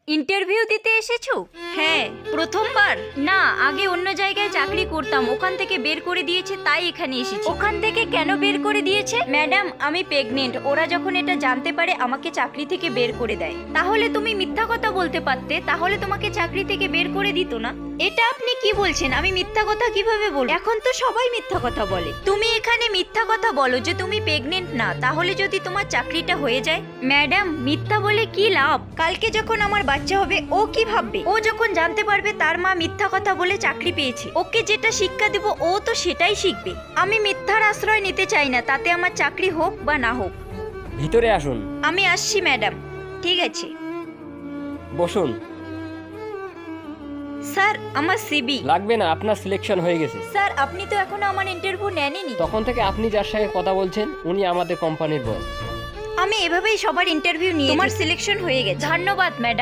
Interview দিতে এসেছো? হ্যাঁ, প্রথমবার। না, আগে অন্য জায়গায় চাকরি করতাম, ওখান থেকে বের করে দিয়েছে, তাই এখানে এসেছি। ওখান থেকে কেন বের করে দিয়েছে? ম্যাডাম, আমি প্রেগনেন্ট, ওরা যখন এটা জানতে পারে আমাকে চাকরি থেকে বের করে দেয়। তাহলে তুমি মিথ্যা কথা বলতে পারতে, তাহলে তোমাকে চাকরি থেকে বের করে দিত না। এটা আপনি কি বলছেন? আমি মিথ্যা কথা কিভাবে বলবো? এখন তো সবাই মিথ্যা কথা বলে। তুমি এখানে মিথ্যা কথা বলো যে তুমি প্রেগনেন্ট না, তাহলে যদি তোমার চাকরিটা হয়ে যায়। ম্যাডাম, মিথ্যা বলে কি লাভ? কালকে যখন আমার বাচ্চা হবে ও কি ভাববে? ও যখন জানতে পারবে তার মা মিথ্যা কথা বলে চাকরি পেয়েছে, ওকে যেটা শিক্ষা দেব ও তো সেটাই শিখবে। আমি মিথ্যার আশ্রয় নিতে চাই না, তাতে আমার চাকরি হোক বা না হোক। ভিতরে আসুন। আমি আসছি ম্যাডাম। ঠিক আছে বসুন। স্যার, আমার সিবি লাগবে না, আপনার সিলেকশন হয়ে গেছে। স্যার, আপনি তো এখনো আমার ইন্টারভিউ নেননি। তখন থেকে আপনি যার সঙ্গে কথা বলছেন উনি আমাদের কোম্পানির বস। আমি এভাবেই সবার ইন্টারভিউ নিয়ে তোমার সিলেকশন হয়ে গেছে। ধন্যবাদ ম্যাডাম।